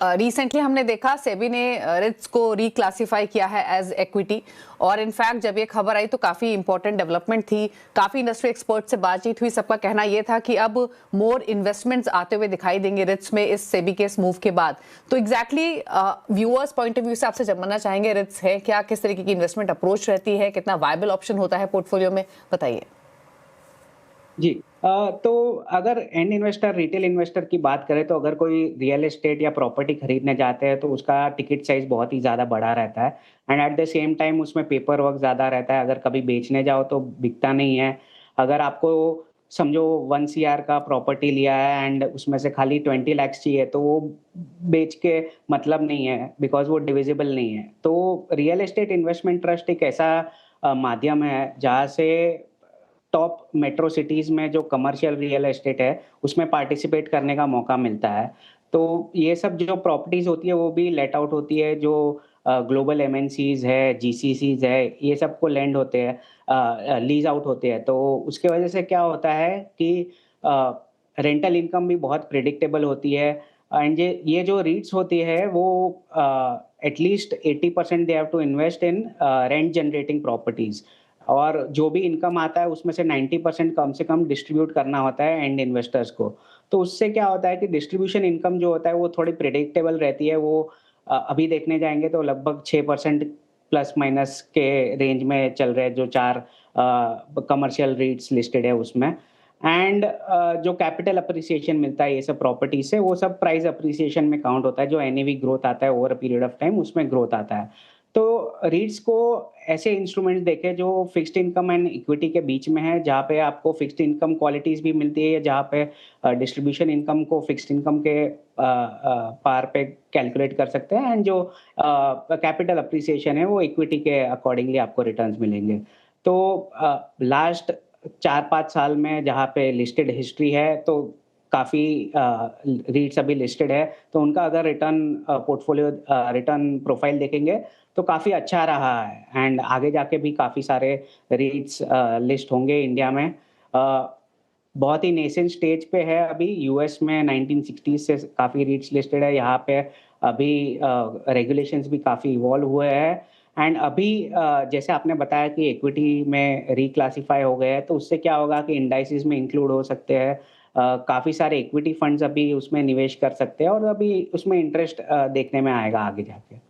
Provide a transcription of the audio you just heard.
Recently हमने देखा सेबी ने रिट्स को रिक्लासिफाई किया है एज इक्विटी। और इनफैक्ट जब ये खबर आई तो काफी इंपॉर्टेंट डेवलपमेंट थी। काफी इंडस्ट्री एक्सपर्ट से बातचीत हुई, सबका कहना ये था कि अब मोर इन्वेस्टमेंट्स आते हुए दिखाई देंगे रिट्स में इस सेबी के इस मूव के बाद। तो exactly viewers point of view से आपसे जानना चाहेंगे, रिट्स है क्या, किस तरीके की इन्वेस्टमेंट अप्रोच रहती है, कितना वायबल ऑप्शन होता है पोर्टफोलियो में, बताइए। जी। तो अगर एंड इन्वेस्टर, रिटेल इन्वेस्टर की बात करें तो अगर कोई रियल एस्टेट या प्रॉपर्टी खरीदने जाते हैं तो उसका टिकट साइज़ बहुत ही ज़्यादा बड़ा रहता है and at the same time उसमें पेपर वर्क ज़्यादा रहता है। अगर कभी बेचने जाओ तो बिकता नहीं है। अगर आपको समझो 1 सीआर का प्रॉपर्टी लिया है एंड उसमें से खाली 20 लैक्स चाहिए तो वो बेच के मतलब नहीं है बिकॉज़ वो डिविजिबल नहीं है। तो रियल एस्टेट इन्वेस्टमेंट ट्रस्ट एक ऐसा माध्यम है जहाँ से टॉप मेट्रो सिटीज़ में जो कमर्शियल रियल एस्टेट है, उसमें पार्टिसिपेट करने का मौका मिलता है। तो ये सब जो प्रॉपर्टीज़ होती है, वो भी लेट आउट होती है, जो ग्लोबल एमएनसीज़ है, जीसीसीज़ है, ये सबको लैंड होते हैं, लीज़ आउट होते हैं। तो उसके वजह से क्या होता है कि अ, रेंटल इनकम भी बहुत प्रेडिक्टेबल होती है एंड ये जो रीट्स होती है, वो at least 80% they have to invest in rent generating properties. और जो भी इनकम आता है उसमें से 90% कम से कम डिस्ट्रीब्यूट करना होता है एंड इन्वेस्टर्स को। तो उससे क्या होता है कि डिस्ट्रीब्यूशन इनकम जो होता है वो थोड़ी प्रेडिक्टेबल रहती है। वो अभी देखने जाएँगे तो लगभग 6% प्लस माइनस के रेंज में चल रहे हैं जो 4 कमर्शियल रीट्स लिस्टेड है उसमें। एंड जो कैपिटल एप्रिसिएशन मिलता है ये सब प्रॉपर्टी से, वो सब प्राइस एप्रिसिएशन में काउंट होता है। जो एनएवी ग्रोथ आता है over a period of time, उसमें ग्रोथ आता है। तो रीट्स को ऐसे इंस्ट्रूमेंट्स देखें जो फिक्स्ड इनकम एंड इक्विटी के बीच में है, जहाँ पे आपको फिक्स्ड इनकम क्वालिटीज़ भी मिलती है, जहाँ पे डिस्ट्रीब्यूशन इनकम को फिक्स्ड इनकम के पार पे कैलकुलेट कर सकते हैं एंड जो कैपिटल एप्रिसिएशन है, वो इक्विटी के अकॉर्डिंगली आपको रिटर्न्स मिलेंगे। तो लास्ट 4-5 साल में जहाँ पे लिस्टेड हिस्ट्री है, तो काफ़ी रीट्स अभी लिस्टेड है, तो उनका अगर रिटर्न पोर्टफोलियो रिटर्न प्रोफाइल देखेंगे, तो काफ़ी अच्छा रहा है एंड आगे जाके भी काफ़ी सारे रीट्स लिस्ट होंगे इंडिया में। बहुत ही नेसेंट स्टेज पे है अभी। यूएस में 1960s से काफ़ी रीट्स लिस्टेड है। यहाँ पे अभी रेगुलेशंस भी काफ़ी इवॉल्व हुए हैं एंड अभी जैसे आपने बताया कि इक्विटी में रिक्लासिफाई हो गए हैं, तो उससे क्या होगा कि इंडाइसेस में इंक्लूड हो सकते हैं। काफ़ी सारे इक्विटी फंड्स अभी उसमें निवेश कर सकते हैं और अभी उसमें इंटरेस्ट देखने में आएगा आगे जाके।